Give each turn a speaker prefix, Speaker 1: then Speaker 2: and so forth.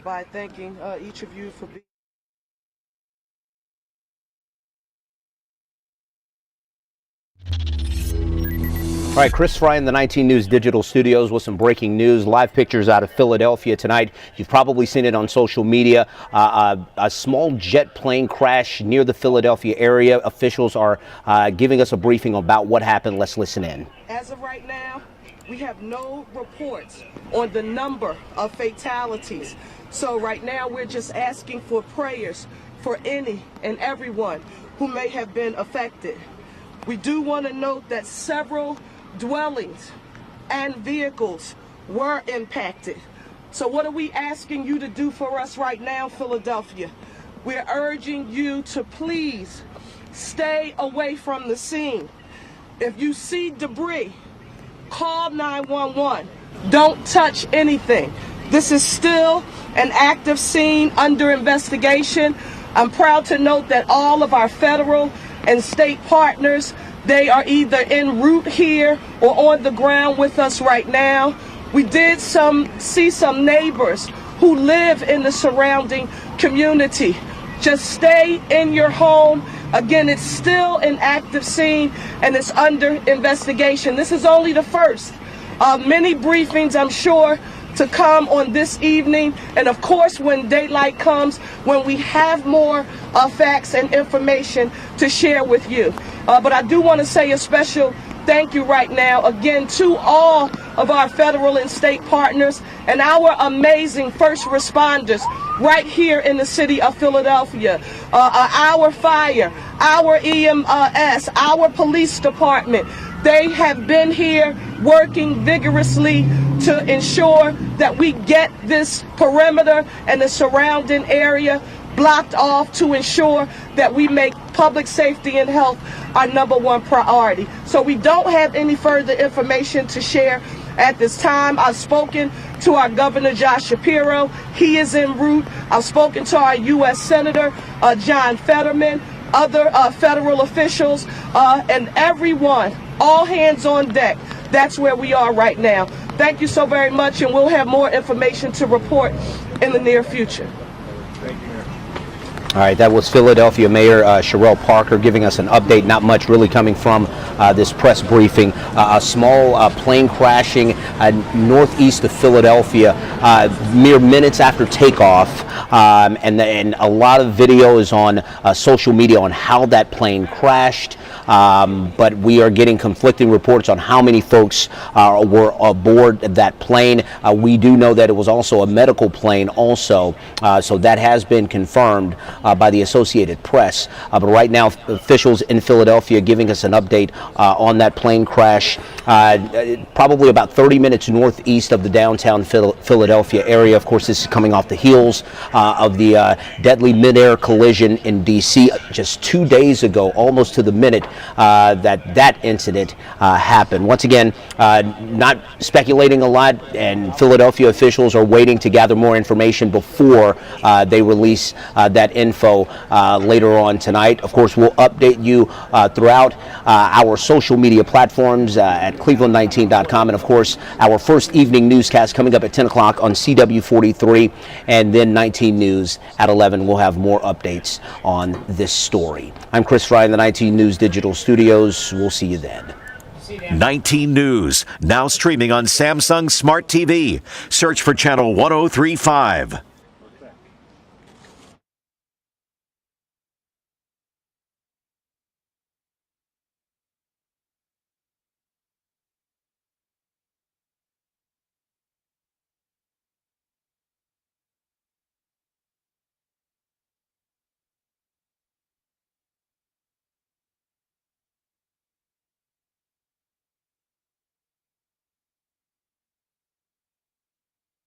Speaker 1: by thanking each of you for being.
Speaker 2: All right, Chris Fry in the 19 News Digital Studios with some breaking news. Live pictures out of Philadelphia tonight. You've probably seen it on social media. A small jet plane crash near the Philadelphia area. Officials are giving us a briefing about what happened. Let's listen in.
Speaker 1: As of right now, we have no reports on the number of fatalities. So right now we're just asking for prayers for any and everyone who may have been affected. We do want to note that several dwellings and vehicles were impacted. So what are we asking you to do for us right now, Philadelphia? We're urging you to please stay away from the scene. If you see debris, call 911. Don't touch anything. This is still an active scene under investigation. I'm proud to note that all of our federal and state partners, they are either en route here or on the ground with us right now. We did see some neighbors who live in the surrounding community. Just stay in your home. Again, it's still an active scene and it's under investigation. This is only the first of many briefings, I'm sure, to come on this evening. And of course, when daylight comes, when we have more facts and information to share with you. But I do want to say a special thank you right now, again, to all of our federal and state partners and our amazing first responders right here in the city of Philadelphia. Our fire, our EMS, our police department, they have been here working vigorously to ensure that we get this perimeter and the surrounding area blocked off to ensure that we make public safety and health our #1 priority. So we don't have any further information to share at this time. I've spoken to our Governor Josh Shapiro. He is en route. I've spoken to our U.S. Senator John Fetterman, other federal officials, and everyone, all hands on deck. That's where we are right now. Thank you so very much, and we'll have more information to report in the near future.
Speaker 2: All right, that was Philadelphia Mayor Cherelle Parker giving us an update. Not much really coming from this press briefing. A small plane crashing northeast of Philadelphia mere minutes after takeoff. And a lot of video is on social media on how that plane crashed. But we are getting conflicting reports on how many folks were aboard that plane. We do know that it was also a medical plane also. So that has been confirmed by the Associated Press. But right now, officials in Philadelphia giving us an update on that plane crash. Probably about 30 minutes northeast of the downtown Philadelphia area. Of course, this is coming off the heels of the deadly midair collision in D.C. just 2 days ago, almost to the minute that incident happened. Once again, not speculating a lot, and Philadelphia officials are waiting to gather more information before they release that info later on tonight. Of course, we'll update you throughout our social media platforms at cleveland19.com, and of course, our first evening newscast coming up at 10 o'clock on CW43, and then 19 News at 11. We'll have more updates on this story. I'm Chris Fry in the 19 News Digital Studios. We'll see you then.
Speaker 3: 19 News, now streaming on Samsung Smart TV. Search for channel 1035.